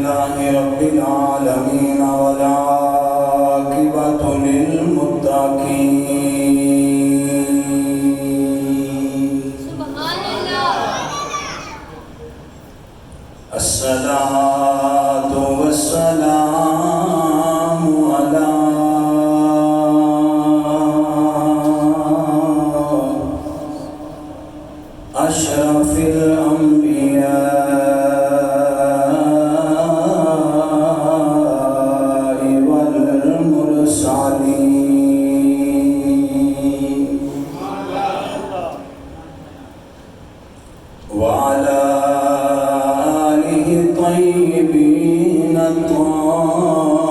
لله رب العالمين والعاقبة للمتقين سبحان اللہ الصلاة والسلام على أشرف الأنبياء والمرسلين وعلى آله الطيبين الطاهرين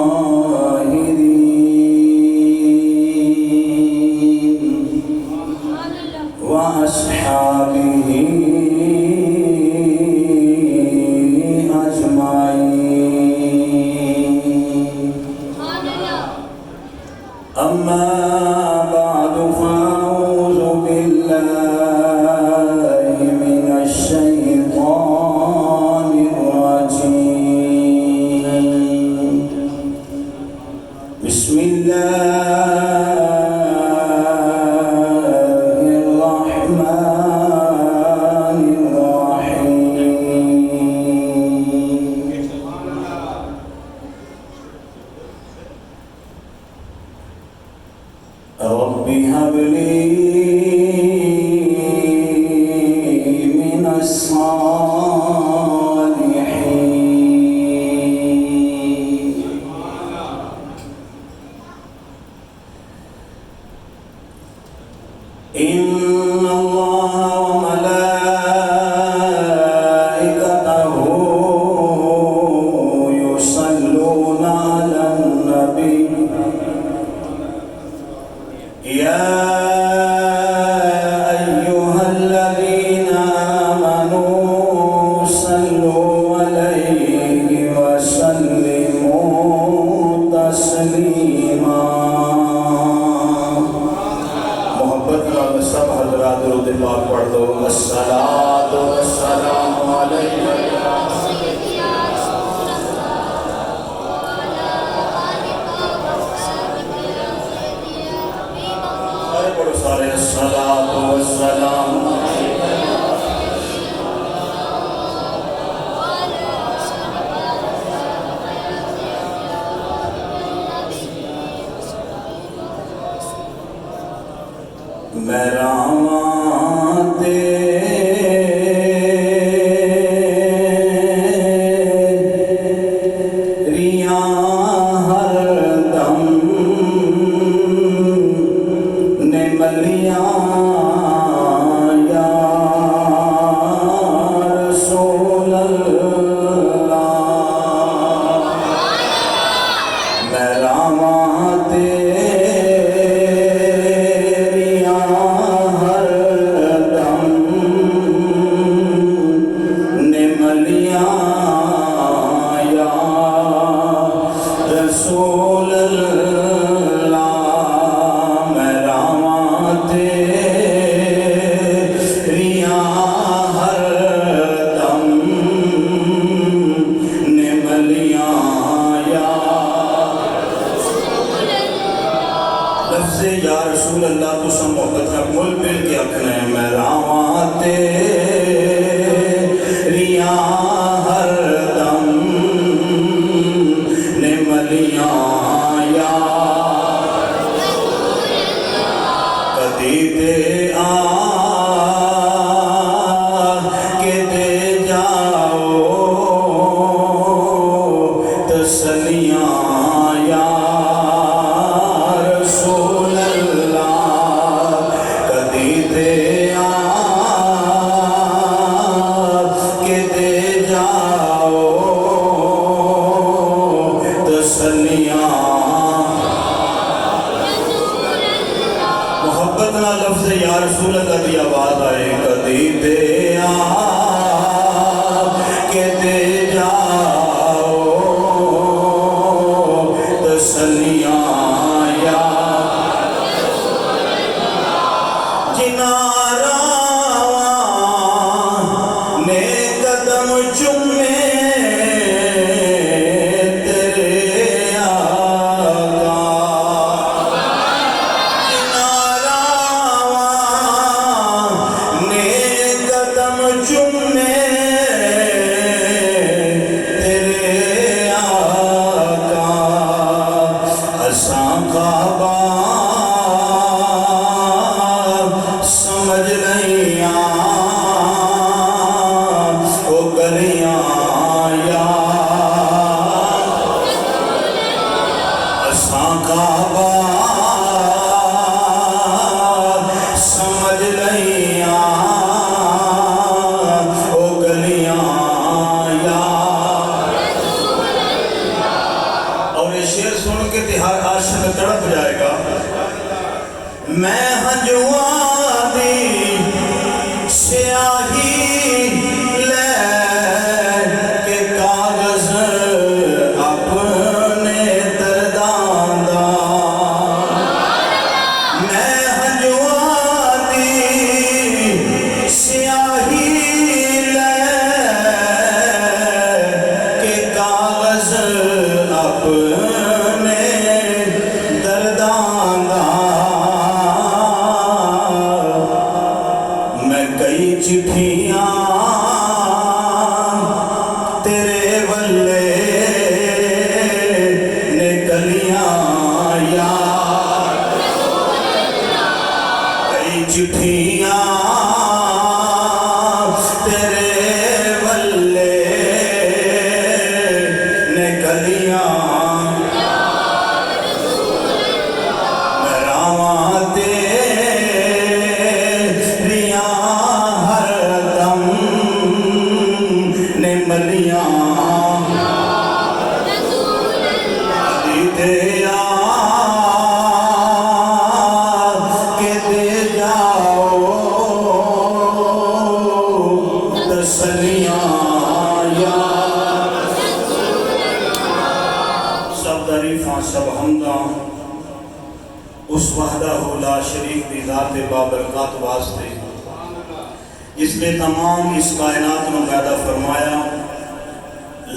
وأصحابه أجمعين أما بعد فأعوذ بالله من الشيطان الرجيم بسم الله الرحمن الرحيم رب هب لي من الصالحين إن الله وملائكته يصلون على النبي يا أيها الذين آمنوا صلوا عليه وسلموا تسليما محبت کا سب حضرات درود پاک پڑھ دو الصلاۃ والسلام علیک یا سیدی یا رسول اللہ وعلی آلک وصحبک یا سیدی یا حبیب اللہ سارے پڑھو سارے الصلاۃ والسلام علیک میں راواں تیریاں ہر دم نے ملیاں یا رسول اللہ میں راواں تیریاں ہر دم نے ملیاں یا رسول اللہ میں راواں تیریاں ہر دم نے ملیاں یا لفظ یا رسول اللہ تو سم محبت کا مل مل کے اکھنا ہے میں راواں تیریاں ہر دم نے ملیاں یا کدی تے آ کے دے جاؤ تسلیاں یا رسول اللہ کدی تے آ کے دے جاؤ تسلیاں محبت نہ لفظ یا رسول اللہ کی آواز آئے کدی تے آ کے دے جاؤ تسلیاں یا جناراں نے قدم چومے سمجھ لئیاں او گلیاں یار. اور یہ شعر سن کے تو ہر عاشق تڑپ جائے گا. میں ہنجواں دی سیاہی لے کے کاغذ اپنے درداں دا. میں ہنجواں دی سیاہی لے کے کاغذ اپنے درداں دا. میں کئی چٹھیاں تیرے ولے نکلیاں یار. کئی چٹھیاں تیرے ولے نکلیاں. راواں تیریاں ہر دم نے ملیاں. دے آ کے دے جاؤ تسلیاں یار. سب تعریفاں سب حمداں اس وحدہ لا شریک دی ذات بابرکات واسطے جس نے تمام اس کائنات میں پیدا فرمایا.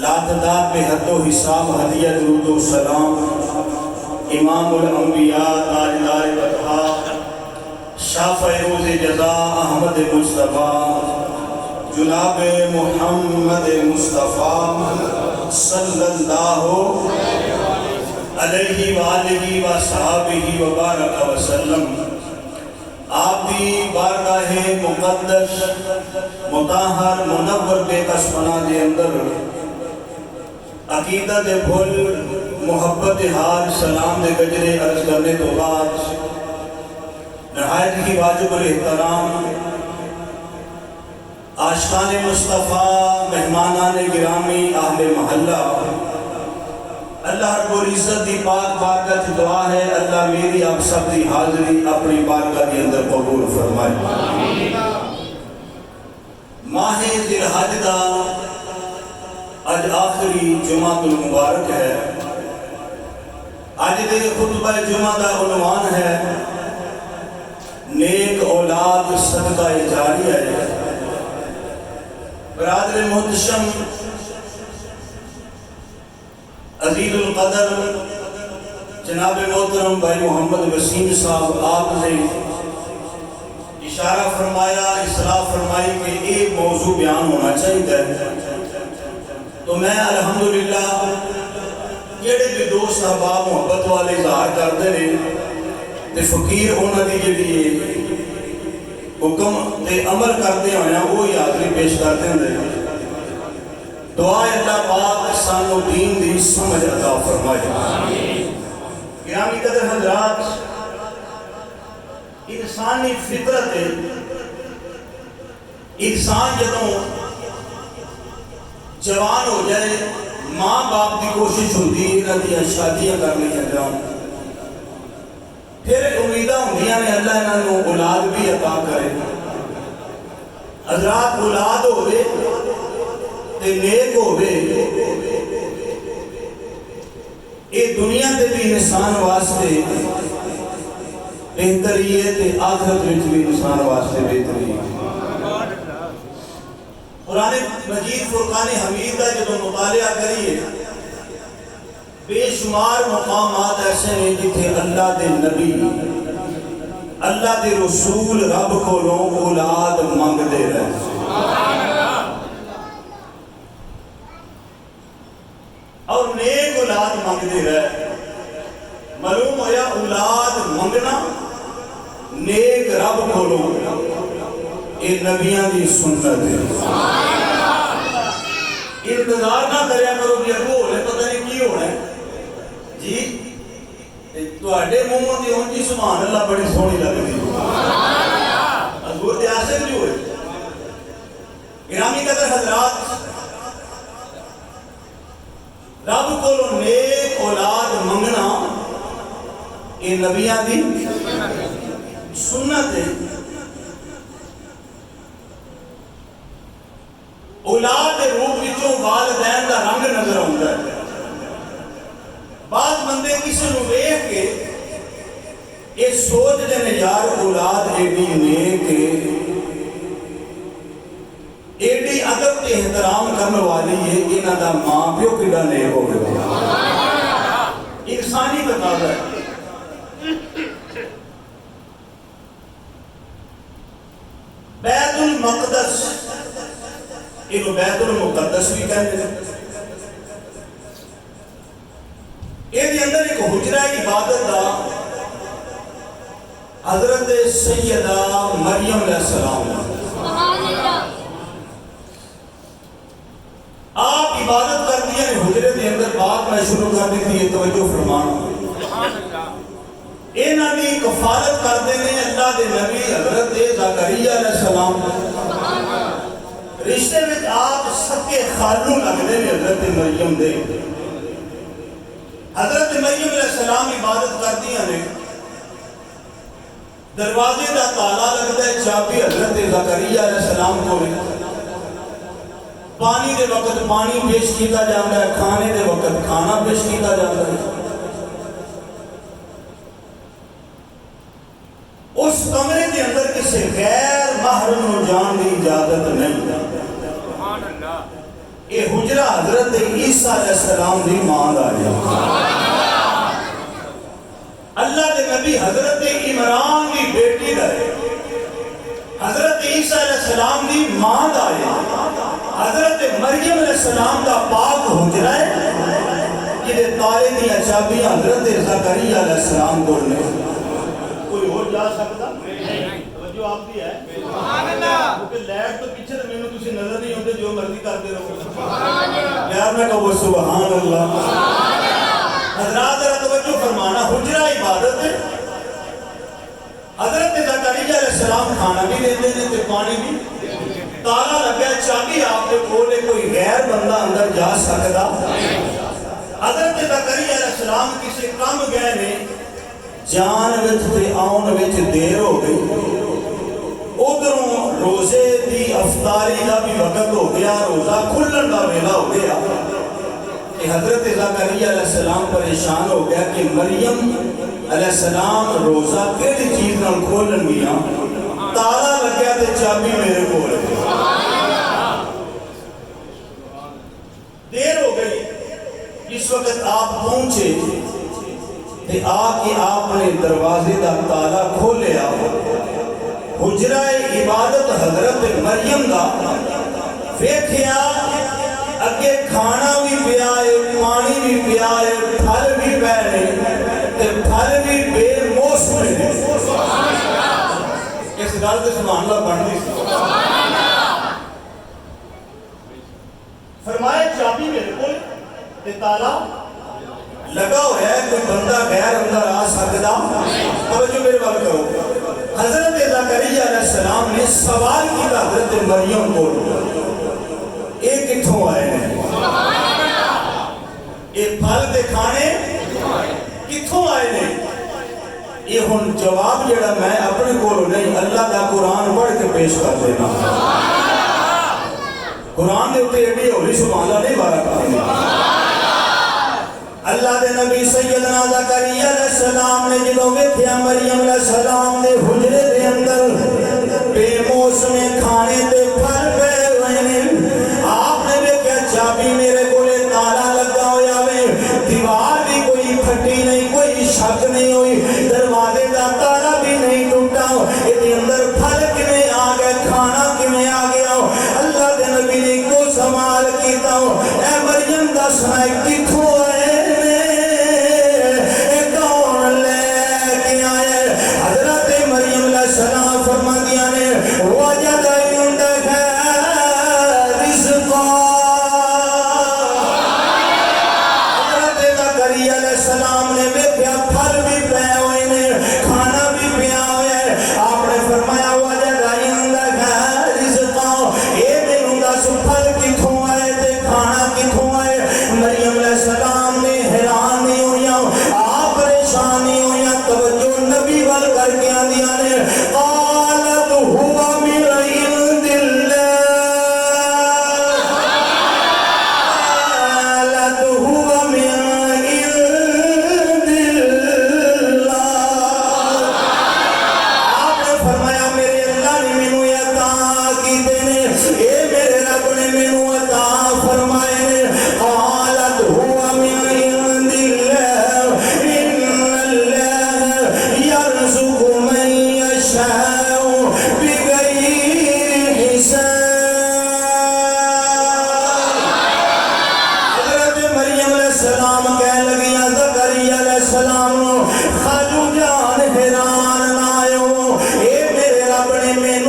لا تعداد بے حد و حساب ہدیہ درود و سلام امام الانبیاء تاجدار بطحا شافع روز جزا احمد مصطفیٰ جناب محمد مصطفیٰ صلی اللہ علیہ وآلہ وصحابہ وبارک وسلم. آپ دی بارگاہ مقدس مطہر منور بے کشمنا دے اندر عقیدہ دے بھول محبت حال سلام دے گجرے عرض کرنے تو بعد نہایت ہی واجب الاحترام عاشقان مصطفیٰ مہمانان گرامی اہل محلہ اللہ رب العزت دی پاک بارگاہ کی دعا ہے اللہ میری آپ سب دی حاضری اپنی بارگاہ کے اندر قبول فرمائے. ماہ ذی الحج دا اج آخری جمعہ المبارک ہے. اج دے خطبہ جمعہ دا عنوان ہے نیک اولاد صدقہ جاریہ ہے. برادر محتشم عزیز القدر جناب محترم بھائی محمد وسیم صاحب آپ نے اشارہ فرمایا اصلاح فرمائی کہ ایک موضوع بیان ہونا چاہیے. تو میں الحمدللہ جڑے بھی دوست احباب محبت والے اظہار کرتے ہیں تے فقیر ہونا دی جڑی حکم تے عمل کرتے ہوئے وہی حاضری پیش کرتے ہیں. دعا اللہ پاک سانو دین دی سمجھ عطا فرمائے. گرامی قدر حضرات انسانی فطرت ہے. انسان جدوں جوان ہو جائے ماں باپ کی کوشش ہوتی ہے انہاں دی شادیاں کر لیا جاؤں. پھر امیداں ہوندیاں نے اللہ انہاں نوں اولاد بھی عطا کرے. حضرات اولاد ہوئے تے نیک ہوئے یہ دنیا تے بھی انسان واسطے بہتری ہے تے آخرت وچ بھی انسان واسطے بہتری ہے. قرآن مجید فرقان حمید کا جب مطالعہ کریے بے شمار مقامات ایسے ہیں جتھے اللہ دے نبی اللہ دے رسول رب کو لوگ اولاد مانگ دے رہے اور نیک اولاد مانگ دے رہے. معلوم ہویا اولاد منگنا نیک رب کو لوگ یہ نبیان دی سنت ہے. انتظار نہ کریا کرو کہ ابو ہولے پتہ نہیں کی ہونا ہے جی تو اڈے مومن دی ہون جی سبحان اللہ بڑی سونی لگ دی. نبیاں دی سنت ہے۔ اولاد دے روپ وچوں والدین دا رنگ نظر آਉਂਦਾ ہے۔ بعض بندے کسی نو ویکھ کے یہ سوچتے ہیں یار اولاد ایڈی نیک ایڈی ادب تے احترام کرنے والی ہے، انہاں دا ماں پیو کڈا نیک ہو گیا۔ انسانی تقاضا ہے۔ بیت المقدس، انہوں بیت المقدس بھی کہتے ہیں، یہ اندر ایک حجرہ عبادت دا حضرت سیدہ مریم علیہ السلام سبحان اللہ۔ آپ عبادت کر دیا نے حجرے دے اندر، بات میں شروع کر دیتی ہے، توجہ فرمانا۔ انہاں دی کفالت کرتے ہیں اللہ دے نبی حضرت زکریا علیہ السلام۔ رشتے میں آپ سکے خالو لگتے ہیں حضرت مریم دے۔ حضرت مریم علیہ السلام عبادت کر دیا نے، دروازے دا تالا لگتا ہے، چابی حضرت زکریا علیہ السلام کو ہے۔ پانی دے وقت پانی پیش کیتا جاتا ہے، کھانے دے وقت کھانا پیش کیتا جاتا ہے۔ اس کمرے کے اندر کسی غیر محرم نو جان دی اجازت نہیں۔ یہ حجرہ حضرت عیسیٰ علیہ السلام دی ماں دا ہے۔ اللہ دے نبی حضرت عمران دی بیٹی دا ہے۔ حضرت عیسیٰ علیہ السلام دی ماں دا ہے۔ حضرت مریم علیہ السلام دا پاک حجرہ ہے، جدے تارے دیا چابیاں حضرت زکریا علیہ السلام کو نے۔ کوئی اور جا سکتا؟ توجہ آپ دی ہے؟ کیونکہ لیٹ تو پیچھے تو میں نے تسی نظر نہیں ہوتے، جو مرضی کرتے رہو۔ یار میں کہو سبحان اللہ۔ حضرات ذرا توجہ فرمانا، حجرہ عبادت ہے۔ حضرت زکریا علیہ السلام کھانا بھی دیتے ہیں تے پانی بھی، تالا لگا چابی آپ کے کولے، کوئی غیر بندہ اندر جا سکتا۔ حضرت زکریا علیہ السلام کسی کام گئے نے، جان وچ تے آن وچ دیر ہو گئی، ادھروں روزے دی افطاری دا بھی وقت ہو گیا، روزہ کھلن دا ویلا ہو گیا کہ حضرت زکریا علیہ السلام پریشان ہو گیا کہ مریم علیہ السلام روزہ کیڑی چیز نال کھولن گیا، تالا لگیا تے چابی میرے کول ہے۔ دیر ہو گئی، اس وقت آپ پہنچے تے آ کے آپ نے دروازے دا تالا کھولیا، حجرہ عبادت حضرت مریم دا ویکھیا، اگے کھانا بھی پیا ہے، پانی بھی پیا ہے، پھل بھی پے نے تے پھل بھی بے موسم ہے۔ اس گل تے سبحان اللہ بنتی سی۔ فرمایا چابی میرے کول تے تالا لگا ہوا ہے، کوئی بندہ غیر اندر آ سکتا؟ توجہ میرے بات کرو۔ حضرت زکریا علیہ السلام نے سوال کیا حضرت مریم کو، یہ کتھوں آئے ہیں؟ یہ پھل دے کھانے کتھوں آئے ہیں؟ یہ ہن جواب جڑا میں اپنے کولوں نہیں، اللہ دا قرآن پڑھ کے پیش کر دینا۔ قرآن دے اوپر ایڈی ہولی سبحان اللہ نہیں بارہ کریں۔ اللہ دے نبی سیدنا زکریا علیہ السلام نے جدوں ویکھیا مریم علیہ السلام دے حجرے دے اندر بے موسم کھانے تے پھل پے ہوئے نے، آپ نے ویکھیا چابی میرے کولے، تالا لگا ہویا وے، دیوار بھی کوئی پھٹی نہیں، کوئی شک نہیں ہوئی، دروازے دا تالا بھی نہیں ٹوٹا، اے اندر پھل کیویں آ گئے، کھانا کیویں آ گیا؟ اللہ دے نبی نے کو سوال کیتا، اے مریم دسنا کتھوں آئے؟ سلام فرما دیا نے وجد عندك رزقا۔ حضرت زکریا علیہ السلام نے ویکھیا پھل بھی پے ہوئے نے، کھانا بھی پیا ہوا ہے، آپ نے فرمایا وجد عندك رزقا، اے مینوں دس پھل کتھوں آئے تے کھانا کتھوں آئے؟ مریم علیہ السلام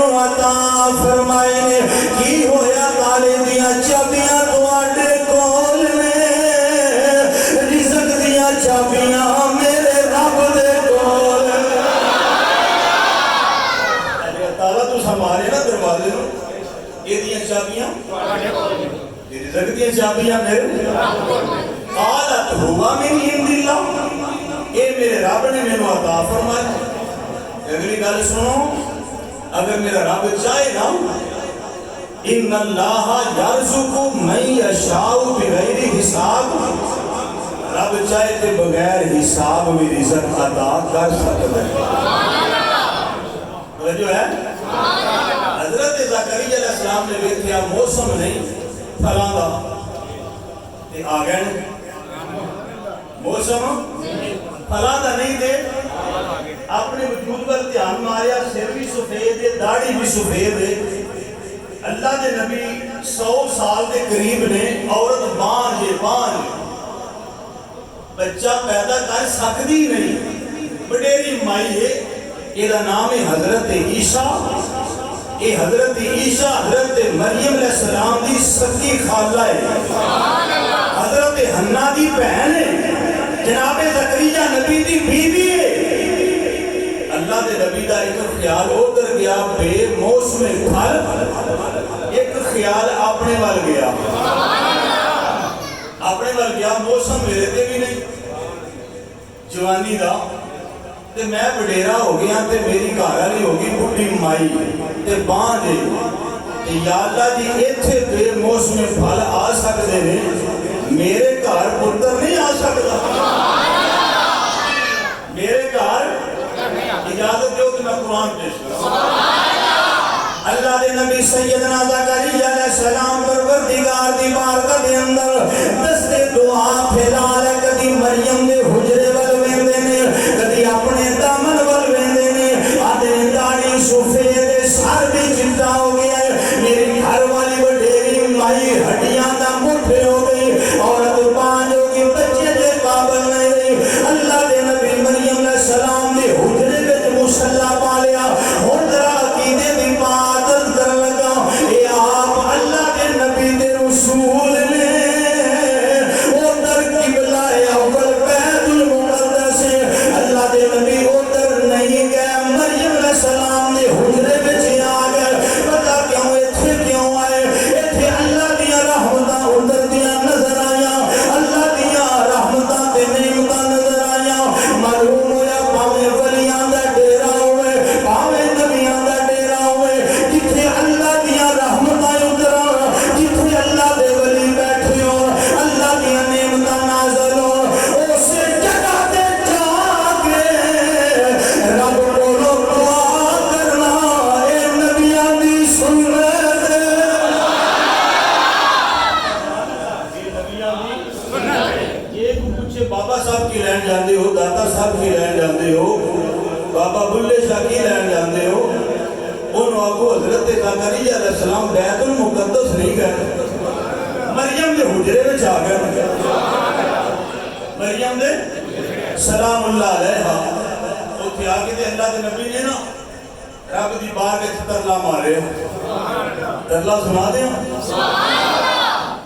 مینوں عطا فرمائے نے کی ہویا تالے دیاں چابیاں تواڈے کول نے رزق دیاں چابیاں میرے رب دے کول تالا تو سنبھالے نا دروازے نو یہ دیاں چابیاں یہ رزق دیاں چابیاں میرے قالت ہوا من عند اللہ اے میرے رب نے مینوں عطا فرمایا اگلی گل سنو اگر میرا رب چاہے نا ان اللہ یرزق من یشاء بغیر حساب رب چاہے تے بغیر حساب میں رزق عطا کر سکتا ہے جو ہے حضرت زکریا علیہ السلام نے دیکھا موسم نہیں پھلاں دا تے آ گئے موسم پھلاں دا نہیں دے اپنے وجود پر دھیان ماریا سر بھی سفید ہے داڑھی بھی سفید ہے اللہ دے نبی 100 سال دے قریب نے عورت بانج بچہ پیدا کر سکتی نہیں بڑیری مائی ہے یہ نام ہے حضرت عیسیٰ یہ حضرت عیسیٰ حضرت مریم علیہ السلام دی سکی خالہ ہے حضرت حنا دی بہن ہے جناب زکریا نبی دی بیوی ہے اللہ دے نبی دا ایک خیال ادھر گیا بے موسم پھل ایک خیال اپنے وال گیا موسم میرے تے بھی نہیں جوانی دا تے میں بڑیرا ہو گیا تے میری گھر والی ہو گئی بڈھی مائی تے بانج تے یا اللہ جی ایتھے بے موسم پھل آ سکتے ہیں میرے گھر پتر نہیں آ سکتا میرے گھر اجازت دیو کہ میں قرآن پیش کروں اللہ دے نبی سیدنا زکریا علیہ السلام پروردگار دی بارگاہ دے اندر دستے دعا پھیلا لے کدی مریم دے حجرے ول ویندے نے کدی اپنے دامن ول ویندے نے آدھے داڑھی سفید سر بھی چٹا ہو گیا ہے میری گھر والی وڈیری مائی ہڈیاں دا مٹھے ہو گئی عورت بانج ہو گئی بچے دے قابل نہیں رہی اللہ دے نبی مریم علیہ السلام دے حجرے وچ مصلی پا لیا ہن ذرا عقیدے دی بات کر لگا اے آپ اللہ دے نبی دے رسول نے ادھر قبلہ اول بیت المقدس اللہ دے نبی ادھر نہیں گئے مریم علیہ السلام دے حجرے وچ آ گئے پتہ کیوں ایتھے کیوں آئے ایتھے اللہ دیاں رحمتاں ادھر دیاں نظر آیاں اللہ دیاں رحمتاں تے نعمتاں نظر آیاں معلوم ہویا پاویں ولیاں دا ڈیرا ہوئے پاویں نبیاں دا ڈیرا ہوئے جتھے اللہ دیاں رحمتاں ادھر جتھے اللہ دے ولی بیٹھے ہو اللہ دیاں نعمتاں نازل ہو اسے جگہ تے جا کے رب کولوں دعا کرنا اے نبیاں دی سنت یہ کو پوچھے بابا صاحب کی لین جاندے ہو داتا صاحب کی لین جاندے ہو بابا بلے شاہ کی لین جاندے ہو انہوں آگو حضرت زکریا علیہ السلام بیت المقدس نہیں گئے مریم دے حجرے میں جا گئے مریم دے سلام اللہ علیہ تو تھی آگے دے اللہ دے نبی نے نا رب دی بار کے ترلا مارے ترلا سنا دیں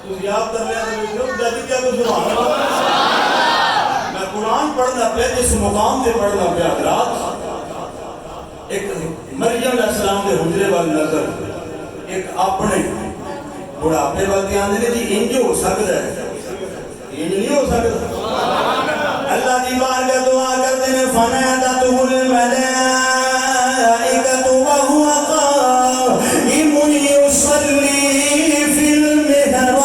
تو یاد کر لیا تو دادی کیا تو سبحان اللہ میں قرآن پڑھنا پہ جس مقام دے پڑھنا پہ حضرات ایک مریم علیہ السلام دے حجرے والی نظر ایک اپنے بڑھاپے والی آنے نے جی انج ہو سکتا ہے انج نہیں ہو سکتا اللہ دی بارگاہ دعا کرتے ہیں فنادته الملائکۃ وهو قائم یصلی فی المحراب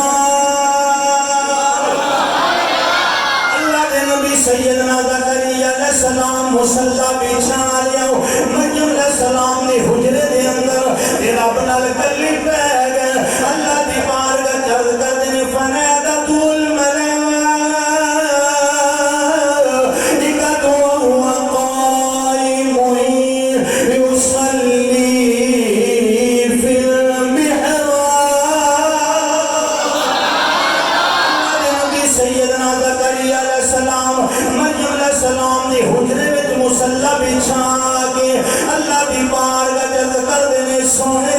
اللہ دے نبی سیدنا زکریا علیہ السلام مصلی بچھا لیا مریم علیہ السلام نے حجرے دے اندر رب نال گلی پہ گئے اللہ دی بارگاہ چل کرتے ہیں فنادته الملائکۃ وهو قائم سونے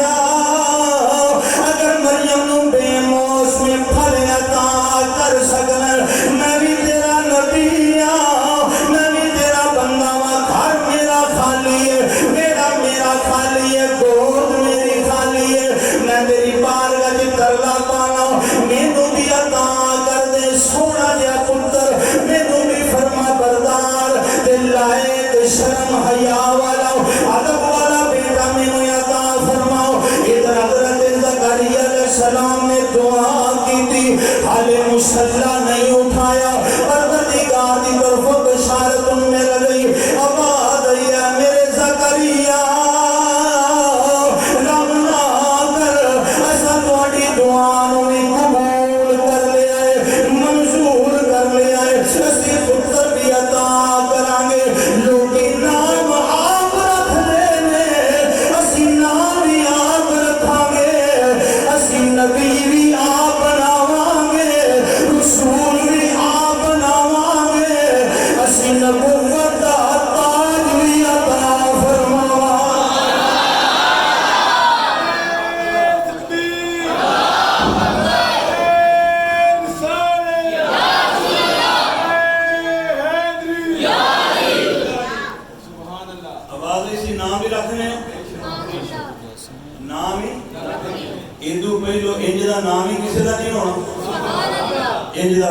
اگر مریم نو بے موسمی پھل عطا کر سکنا میں بھی تیرا نبی میں بھی تیرا بندہ ہاں گھر میرا خالی ہے میرا خالی ہے گود میری خالی ہے میں تیری بارگاہ وچ ترلا پانا مینوں بھی عطا کر دے سونا جا پتر مینوں بھی فرما بردار تے لائق شرم حیا والا ادب والا بیٹا مینوں عطا فرماؤ ادھر حضرت زکریا علیہ السلام نے دعا کی تھی حال مصلی نہیں اٹھایا پروردگار دی طرف بشارت مل گئی آباد ہے میرے زکریا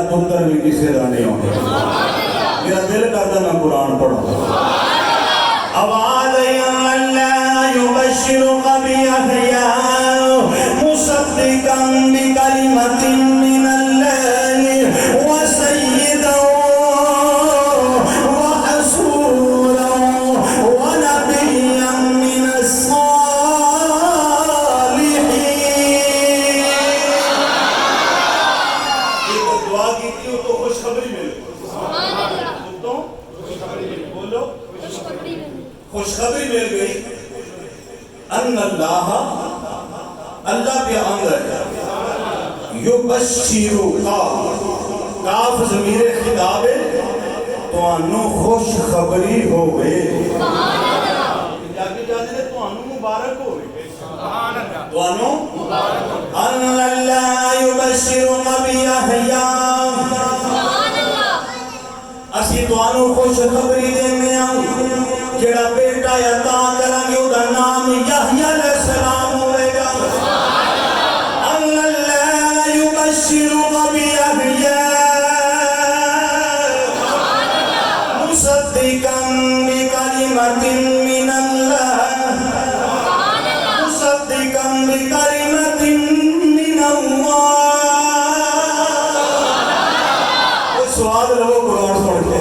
پتر بھی کسی کا نہیں ہونا میرا دل کرتا میں قرآن پڑھوں آواز اللہ یبشرک بیحیٰ مصدقا بکلمۃ من اللہ وسیدا وحصورا ونبیا من خوشخبری مل گئی ان اللہ پہ اندر یبشرو کاف ضمیر خطاب ہے تو انو خوشخبری ہو گئے تو انو مبارک ہو گئے تو انو ان اللہ یبشرو بیحیٰ اسی تو انو خوشخبری دے میں آؤں جڑا بیٹا عطا کریں گے اُدا نام یحییٰ علیہ السلام ہوئے گا اللہ یبشرک بیحیٰ مصدقا بکلمۃ من اللہ مصدقا بکلمۃ من اللہ سواد لو قرآن سن کے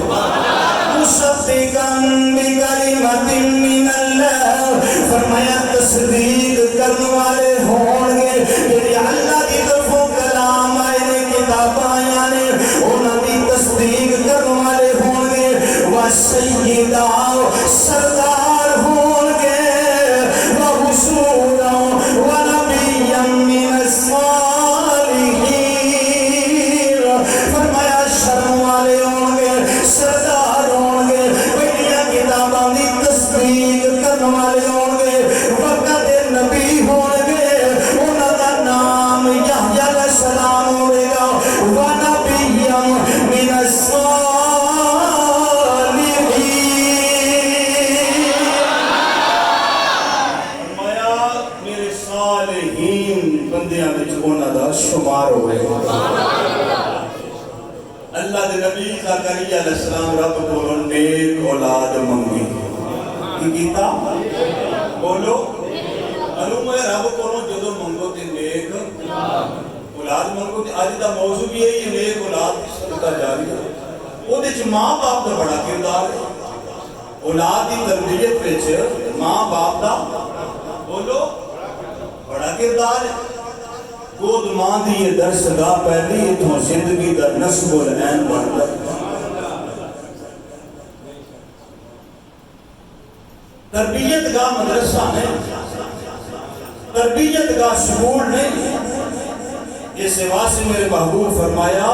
مصدقا بکلمۃ من اللہ فرمایا تصدیق کرنے والے ہون گے کہ اللہ کی طرفوں کلام آئے نے کتاب آیا نے انہاں دی تصدیق کرنے والے ہون گے وسیدہ سردار ہون گے وحصورا ونبیا من الصالحین فرمایا شرم والے ہون گے سردار ہون گے بڑیاں کتاباں دی تصدیق کرنے والے ہون گے وقت نبی ہون گے انہاں دا نام یحییٰ علیہ السلام ہوئے گا ونبیا من الصالحین فرمایا میرے صالحین بندیاں وچ انہاں دا شمار ہوئے گا اللہ دے نبی زکریا علیہ السلام رب کو نیک اولاد منگی کی کیتا بولو معلوم ہے رب کو جدو منگو تے نیک اولاد منگو تے اج دا موضوع بھی ہے یہ نیک اولاد صدقہ جاری ہے او دے وچ ماں باپ دا بڑا کردار ہے اولاد دی تربیت وچ ماں باپ دا بولو بڑا کردار ہے گود ماں دی یہ درس گاہ پہلی اتھوں زندگی دا نصب العین بنتا تربیت گاہ مدرسہ نہیں تربیت گاہ سکول نہیں اس واسطے میرے محبوب فرمایا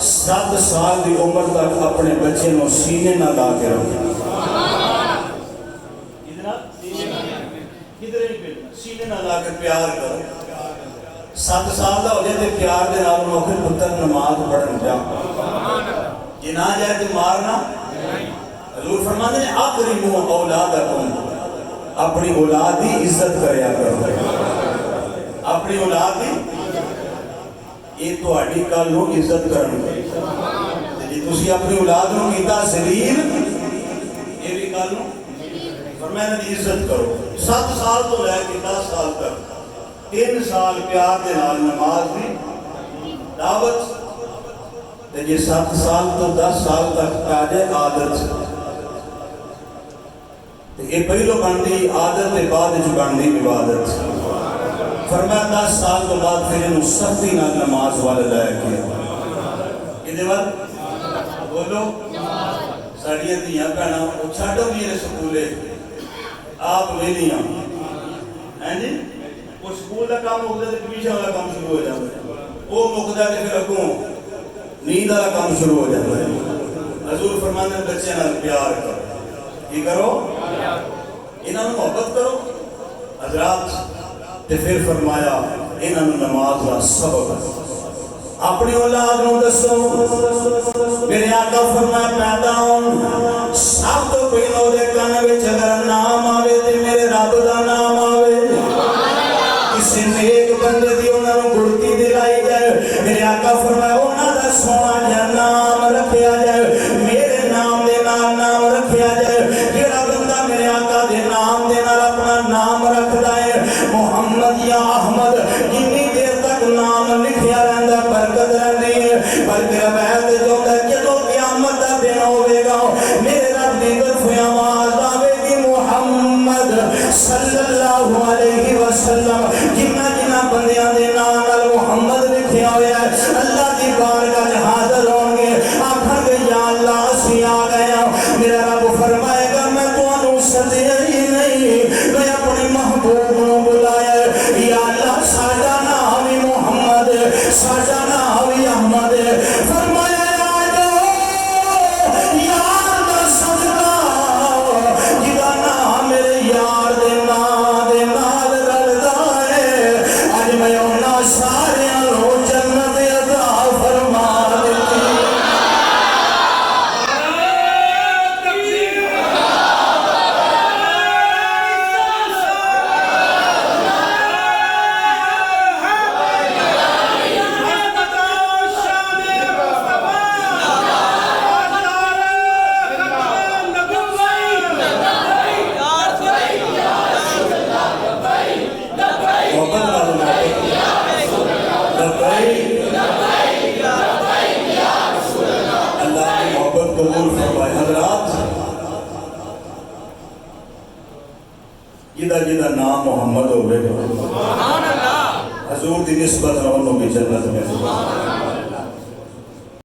7 سال دی عمر تک اپنے بچے نو سینے نہ لا کے رکھو کدھر سینے نہ لا کے پیار کرو 7 سال کا ہو جائے تو پیار دے نال انہوں آخر پتر نماز پڑھن جا یہ نہ جائے تو مارنا حضور فرماتے ہیں اکرموا اولادکم اپنی اولاد کی عزت کریا کرو اپنی اولاد کی یہ تہاڈی کل نو عزت کرن گے جی تسی اپنی اولاد نو کیتا ذلیل یہ بھی کل نو فرمایا انہاں دی عزت کرو 7 سال تو لے کے 10 سال تک 3 سال پیار دے نال نماز دی دعوت تے جی 7 سال تو 10 سال تک آ جائے عادت یہ پہلو بنتی عادت کے بعد بنتی عبادت فرمایا 10 سال تو بعد پھر انہوں سختی نہ نماز والے لائے کیا یہ بعد بولو ساڑیاں دیاں پہنا وہ چھاڑو میرے سکولے آپ ویلیاں ہیں جی وہ سکول کا کام ہوتا ہے تو پیچھے والا کام شروع ہو جاتا ہے وہ مقدہ ہے پھر اگوں نیند والا کام شروع ہو جاتا ہے حضور فرمانے بچے نہ پیار کرو کی کرو انہوں نے محبت کرو حضرات تے پھر فرمایا انہوں نے نماز کا سبب اپنی اولاد نو دسو میرے آقا فرمایا پیدا ہوں سب تو پہلو دے کان وچ اگر نام آوے تے میرے رب دا نام آوے کسی نیک بندے دی انہوں نے گڑتی دلائی جائے میرے آقا فرمایا انہوں دا سونا جا نام رکھیا جائے میرے نام دے نام رکھیا جائے جڑا بندہ میرے آقا دے نام دے نال اپنا نام رکھدا ہے محمد یا احمد جتنی دیر تک نام لکھیا رہندا برکت رہندی ہے بلکہ روایت جو ہے جدوں قیامت دا دن ہوے گا میرے رب دی طرف آواز آوے گی محمد صلی اللہ علیہ وسلم جنہ جنہ بندیاں دے نام نال محمد لکھیا ہویا ہے اللہ دی بارگاہ وچ حاضر ہون گے آکھن گے یا اللہ اسی آ گئے ہاں میرا رب فرمائے گا میں تانوں سدیا ہی نہیں میں اپنے محبوب نو بلایا یا اللہ ساڈا نام ہی محمد ساڈا نام ہی احمد فرمایا یار دا صدقہ جدا نام میرے یار دے نال رلدا ہے اج میں انہاں ساریاں نو جنت عطا فرما دتی جدا نام محمد ہوئے حضور دی نسبت رہنوں کی جنت میں